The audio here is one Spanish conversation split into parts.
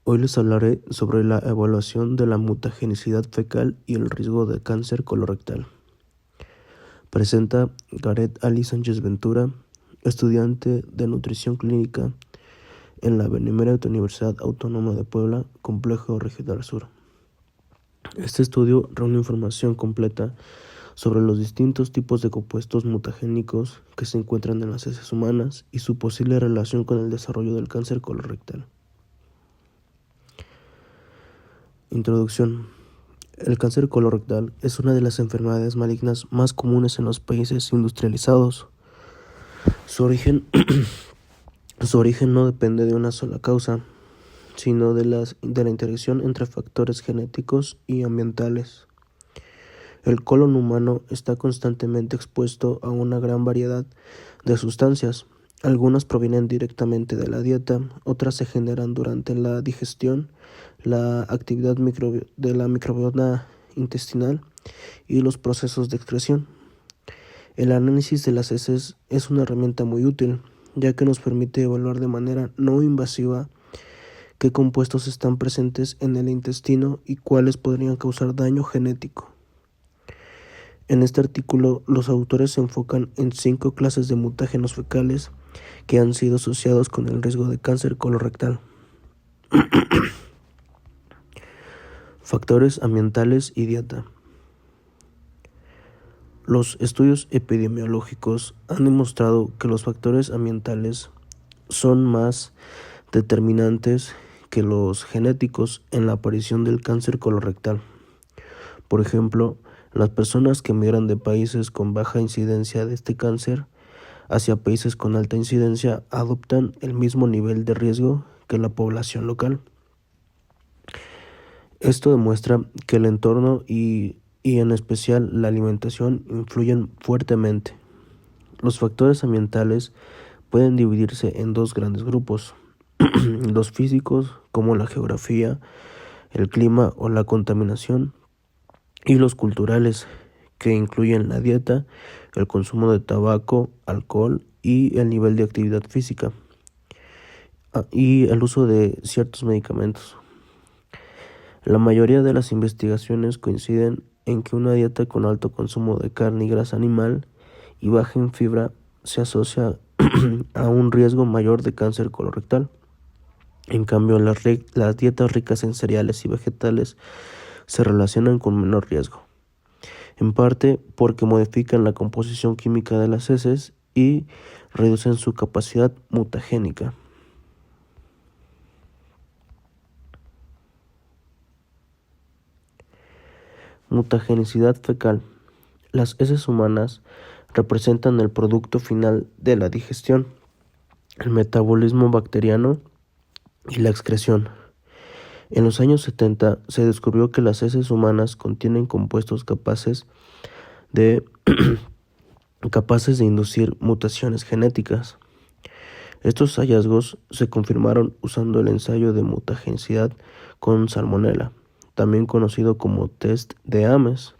Hoy les hablaré sobre la evaluación de la mutagenicidad fecal y el riesgo de cáncer colorectal. Presenta Gareth Ali Sánchez Ventura, estudiante de nutrición clínica en la Benemérita Universidad Autónoma de Puebla, Complejo Regional Sur. Este estudio reúne información completa sobre los distintos tipos de compuestos mutagénicos que se encuentran en las heces humanas y su posible relación con el desarrollo del cáncer colorectal. Introducción. El cáncer colorectal es una de las enfermedades malignas más comunes en los países industrializados. Su origen no depende de una sola causa, sino de la interacción entre factores genéticos y ambientales. El colon humano está constantemente expuesto a una gran variedad de sustancias. Algunas provienen directamente de la dieta, otras se generan durante la digestión, la actividad de la microbiota intestinal y los procesos de excreción. El análisis de las heces es una herramienta muy útil, ya que nos permite evaluar de manera no invasiva qué compuestos están presentes en el intestino y cuáles podrían causar daño genético. En este artículo, los autores se enfocan en 5 clases de mutágenos fecales que han sido asociados con el riesgo de cáncer colorectal. Factores ambientales y dieta. Los estudios epidemiológicos han demostrado que los factores ambientales son más determinantes que los genéticos en la aparición del cáncer colorectal. Por ejemplo, las personas que migran de países con baja incidencia de este cáncer hacia países con alta incidencia adoptan el mismo nivel de riesgo que la población local. Esto demuestra que el entorno y en especial la alimentación influyen fuertemente. Los factores ambientales pueden dividirse en 2 grandes grupos: los físicos, como la geografía, el clima o la contaminación, y los culturales, que incluyen la dieta, el consumo de tabaco, alcohol y el nivel de actividad física, y el uso de ciertos medicamentos. La mayoría de las investigaciones coinciden en que una dieta con alto consumo de carne y grasa animal y baja en fibra se asocia a un riesgo mayor de cáncer colorectal. En cambio, las dietas ricas en cereales y vegetales se relacionan con menor riesgo, en parte porque modifican la composición química de las heces y reducen su capacidad mutagénica. Mutagenicidad fecal. Las heces humanas representan el producto final de la digestión, el metabolismo bacteriano y la excreción. En los años 70 se descubrió que las heces humanas contienen compuestos capaces de inducir mutaciones genéticas. Estos hallazgos se confirmaron usando el ensayo de mutagenicidad con salmonela, también conocido como test de Ames.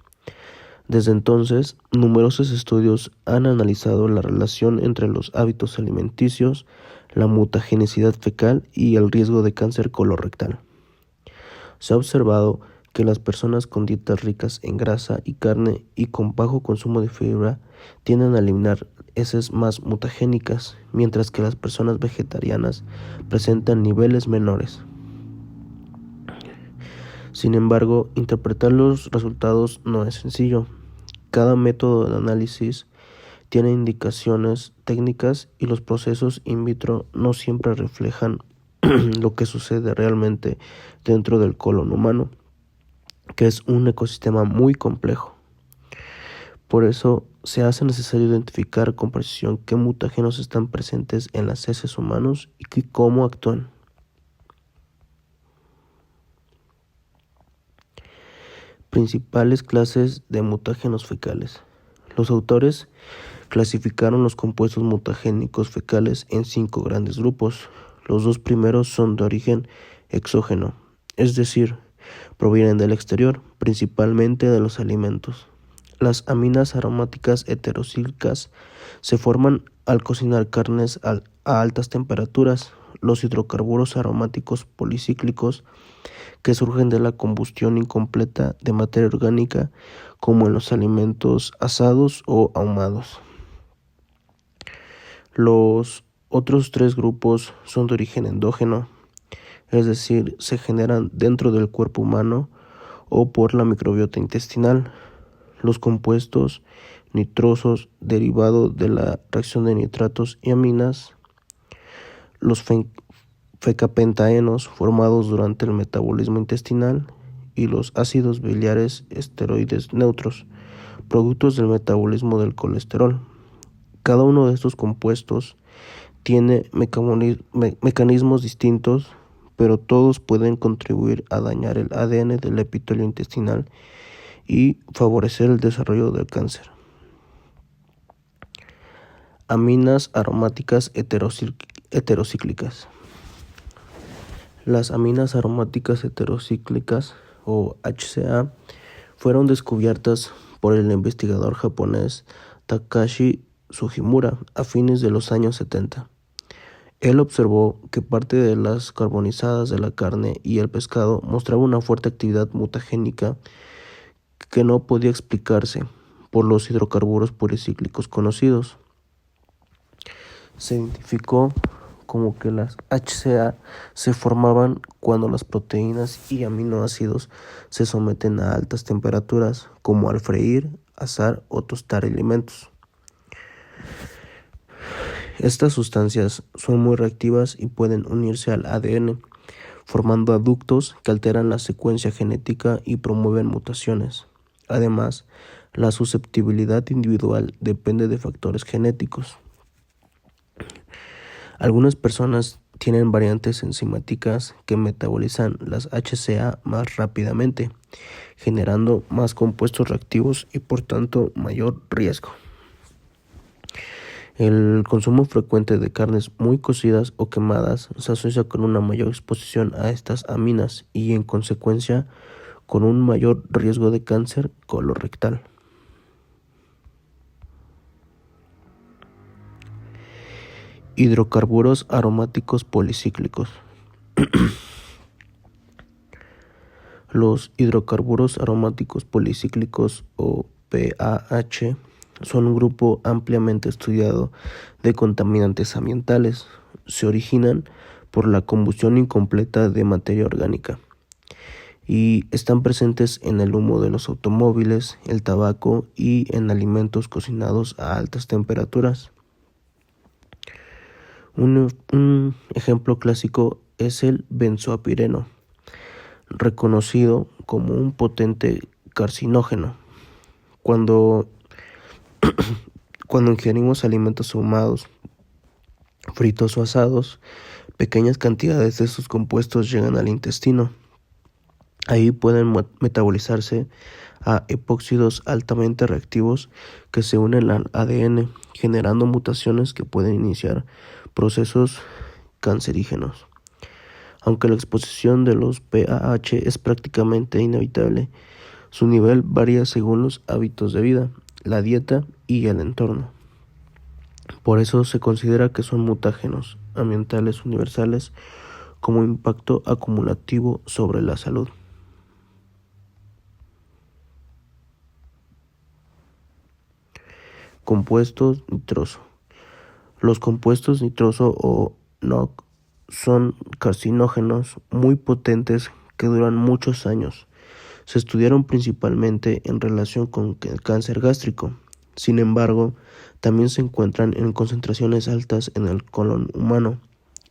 Desde entonces, numerosos estudios han analizado la relación entre los hábitos alimenticios, la mutagenicidad fecal y el riesgo de cáncer colorectal. Se ha observado que las personas con dietas ricas en grasa y carne y con bajo consumo de fibra tienden a eliminar heces más mutagénicas, mientras que las personas vegetarianas presentan niveles menores. Sin embargo, interpretar los resultados no es sencillo. Cada método de análisis tiene indicaciones técnicas y los procesos in vitro no siempre reflejan lo que sucede realmente dentro del colon humano, que es un ecosistema muy complejo. Por eso se hace necesario identificar con precisión qué mutágenos están presentes en las heces humanos y cómo actúan. Principales clases de mutágenos fecales. Los autores clasificaron los compuestos mutagénicos fecales en 5 grandes grupos. Los 2 primeros son de origen exógeno, es decir, provienen del exterior, principalmente de los alimentos. Las aminas aromáticas heterocíclicas se forman al cocinar carnes a altas temperaturas, los hidrocarburos aromáticos policíclicos que surgen de la combustión incompleta de materia orgánica, como en los alimentos asados o ahumados. Los otros tres grupos son de origen endógeno, es decir, se generan dentro del cuerpo humano o por la microbiota intestinal. Los compuestos nitrosos derivados de la reacción de nitratos y aminas, los fecapentaenos formados durante el metabolismo intestinal y los ácidos biliares esteroides neutros, productos del metabolismo del colesterol. Cada uno de estos compuestos tiene mecanismos distintos, pero todos pueden contribuir a dañar el ADN del epitelio intestinal y favorecer el desarrollo del cáncer. Aminas aromáticas heterocíclicas. Las aminas aromáticas heterocíclicas, o HCA, fueron descubiertas por el investigador japonés Takashi Sugimura a fines de los años 70. Él observó que parte de las carbonizadas de la carne y el pescado mostraba una fuerte actividad mutagénica que no podía explicarse por los hidrocarburos policíclicos conocidos. Se identificó como que las HCA se formaban cuando las proteínas y aminoácidos se someten a altas temperaturas, como al freír, asar o tostar alimentos. Estas sustancias son muy reactivas y pueden unirse al ADN, formando aductos que alteran la secuencia genética y promueven mutaciones. Además, la susceptibilidad individual depende de factores genéticos. Algunas personas tienen variantes enzimáticas que metabolizan las HCA más rápidamente, generando más compuestos reactivos y por tanto mayor riesgo. El consumo frecuente de carnes muy cocidas o quemadas se asocia con una mayor exposición a estas aminas y, en consecuencia, con un mayor riesgo de cáncer colorectal. Hidrocarburos aromáticos policíclicos. Los hidrocarburos aromáticos policíclicos, o PAH, son un grupo ampliamente estudiado de contaminantes ambientales. Se originan por la combustión incompleta de materia orgánica y están presentes en el humo de los automóviles, el tabaco y en alimentos cocinados a altas temperaturas. Un ejemplo clásico es el benzoapireno, reconocido como un potente carcinógeno. Cuando ingerimos alimentos ahumados, fritos o asados, pequeñas cantidades de estos compuestos llegan al intestino. Ahí pueden metabolizarse a epóxidos altamente reactivos que se unen al ADN, generando mutaciones que pueden iniciar procesos cancerígenos. Aunque la exposición de los PAH es prácticamente inevitable, su nivel varía según los hábitos de vida, la dieta y el entorno. Por eso se considera que son mutágenos ambientales universales como impacto acumulativo sobre la salud. Compuestos nitroso. Los compuestos nitroso o NOx son carcinógenos muy potentes que duran muchos años. Se estudiaron principalmente en relación con el cáncer gástrico. Sin embargo, también se encuentran en concentraciones altas en el colon humano.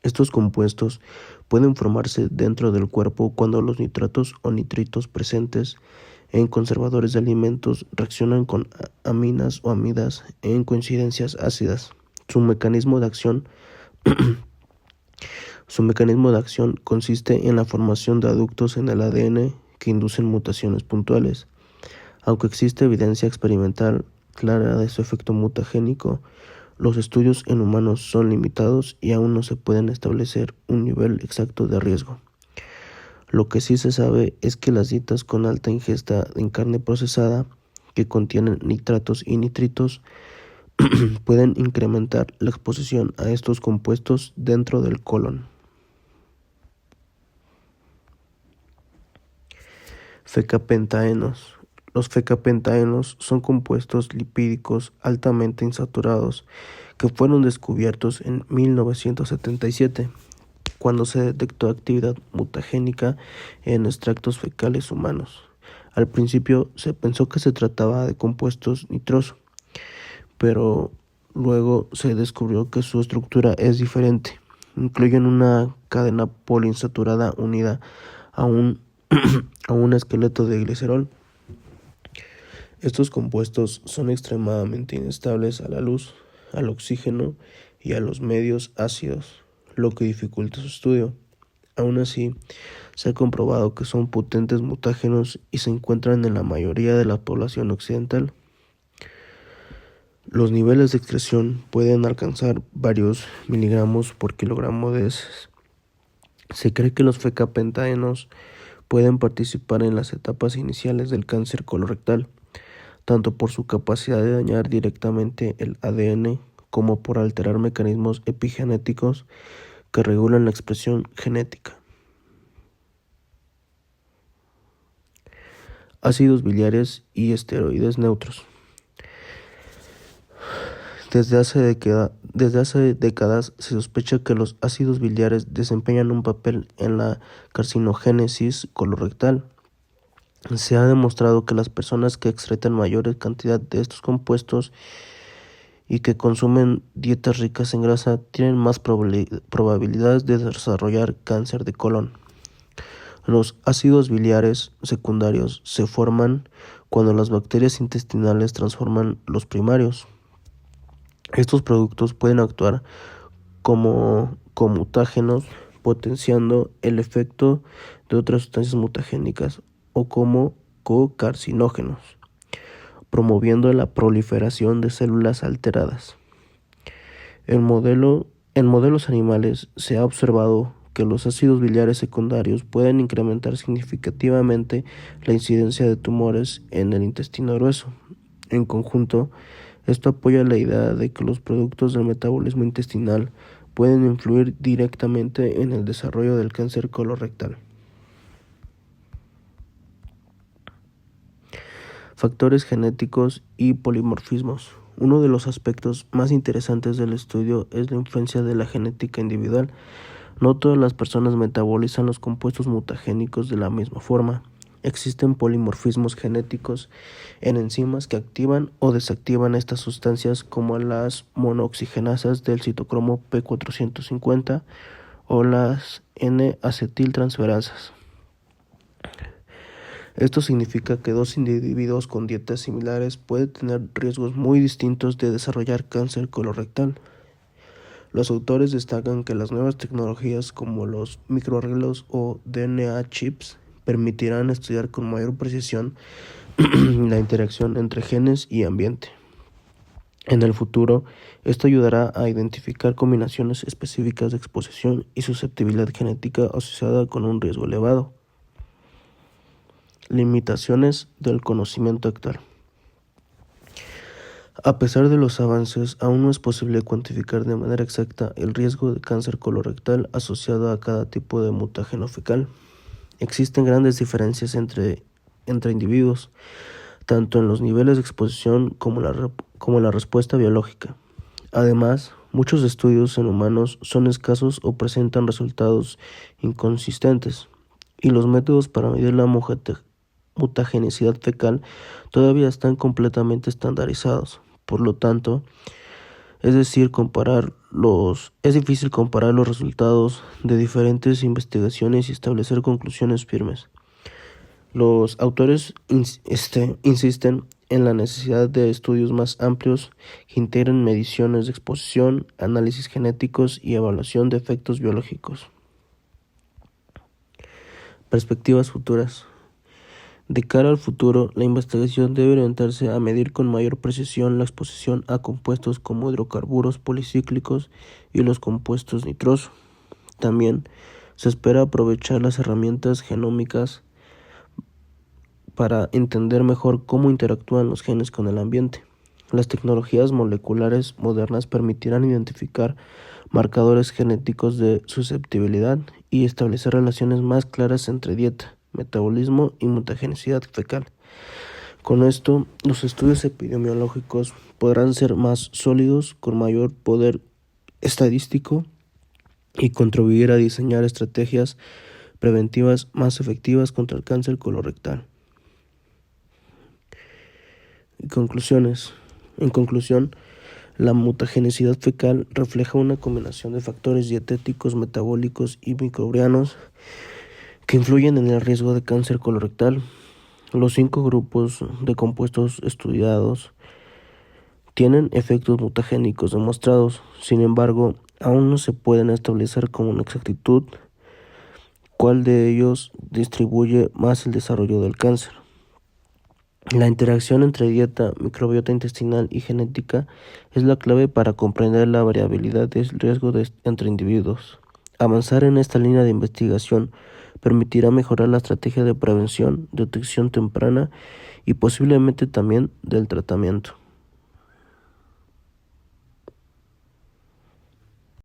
Estos compuestos pueden formarse dentro del cuerpo cuando los nitratos o nitritos presentes en conservadores de alimentos reaccionan con aminas o amidas en coincidencias ácidas. Su mecanismo de acción consiste en la formación de aductos en el ADN que inducen mutaciones puntuales. Aunque existe evidencia experimental clara de su efecto mutagénico, los estudios en humanos son limitados y aún no se pueden establecer un nivel exacto de riesgo. Lo que sí se sabe es que las dietas con alta ingesta en carne procesada, que contienen nitratos y nitritos, pueden incrementar la exposición a estos compuestos dentro del colon. Fecapentaenos. Los fecapentaenos son compuestos lipídicos altamente insaturados que fueron descubiertos en 1977, cuando se detectó actividad mutagénica en extractos fecales humanos. Al principio se pensó que se trataba de compuestos nitrosos, pero luego se descubrió que su estructura es diferente. Incluyen una cadena poliinsaturada unida a un, a un esqueleto de glicerol. Estos compuestos son extremadamente inestables a la luz, al oxígeno y a los medios ácidos, lo que dificulta su estudio. Aún así, se ha comprobado que son potentes mutágenos y se encuentran en la mayoría de la población occidental. Los niveles de excreción pueden alcanzar varios miligramos por kilogramo de heces. Se cree que los fecapentaenos pueden participar en las etapas iniciales del cáncer colorectal, tanto por su capacidad de dañar directamente el ADN como por alterar mecanismos epigenéticos que regulan la expresión genética. Ácidos biliares y esteroides neutros. Desde hace décadas se sospecha que los ácidos biliares desempeñan un papel en la carcinogénesis colorectal. Se ha demostrado que las personas que excretan mayor cantidad de estos compuestos y que consumen dietas ricas en grasa tienen más probabilidades de desarrollar cáncer de colon. Los ácidos biliares secundarios se forman cuando las bacterias intestinales transforman los primarios. Estos productos pueden actuar como comutágenos, potenciando el efecto de otras sustancias mutagénicas, o como cocarcinógenos, promoviendo la proliferación de células alteradas. En modelos animales se ha observado que los ácidos biliares secundarios pueden incrementar significativamente la incidencia de tumores en el intestino grueso. En conjunto, esto apoya la idea de que los productos del metabolismo intestinal pueden influir directamente en el desarrollo del cáncer colorectal. Factores genéticos y polimorfismos. Uno de los aspectos más interesantes del estudio es la influencia de la genética individual. No todas las personas metabolizan los compuestos mutagénicos de la misma forma. Existen polimorfismos genéticos en enzimas que activan o desactivan estas sustancias, como las monooxigenasas del citocromo P450 o las N-acetiltransferasas. Esto significa que dos individuos con dietas similares pueden tener riesgos muy distintos de desarrollar cáncer colorectal. Los autores destacan que las nuevas tecnologías como los microarreglos o DNA chips permitirán estudiar con mayor precisión la interacción entre genes y ambiente. En el futuro, esto ayudará a identificar combinaciones específicas de exposición y susceptibilidad genética asociada con un riesgo elevado. Limitaciones del conocimiento actual. A pesar de los avances, aún no es posible cuantificar de manera exacta el riesgo de cáncer colorectal asociado a cada tipo de mutágeno fecal. Existen grandes diferencias entre individuos, tanto en los niveles de exposición como la respuesta biológica. Además, muchos estudios en humanos son escasos o presentan resultados inconsistentes, y los métodos para medir la mutagenicidad fecal todavía están completamente estandarizados. Por lo tanto, es difícil comparar los resultados de diferentes investigaciones y establecer conclusiones firmes. Los autores insisten en la necesidad de estudios más amplios que integren mediciones de exposición, análisis genéticos y evaluación de efectos biológicos. Perspectivas futuras. De cara al futuro, la investigación debe orientarse a medir con mayor precisión la exposición a compuestos como hidrocarburos policíclicos y los compuestos nitrosos. También se espera aprovechar las herramientas genómicas para entender mejor cómo interactúan los genes con el ambiente. Las tecnologías moleculares modernas permitirán identificar marcadores genéticos de susceptibilidad y establecer relaciones más claras entre dieta, metabolismo y mutagenicidad fecal. Con esto, los estudios epidemiológicos podrán ser más sólidos, con mayor poder estadístico y contribuir a diseñar estrategias preventivas más efectivas contra el cáncer colorectal. En conclusión, la mutagenicidad fecal refleja una combinación de factores dietéticos, metabólicos y microbianos que influyen en el riesgo de cáncer colorectal. Los 5 grupos de compuestos estudiados tienen efectos mutagénicos demostrados. Sin embargo, aún no se pueden establecer con una exactitud cuál de ellos distribuye más el desarrollo del cáncer. La interacción entre dieta, microbiota intestinal y genética es la clave para comprender la variabilidad del riesgo entre individuos. Avanzar en esta línea de investigación permitirá mejorar la estrategia de prevención, detección temprana y posiblemente también del tratamiento.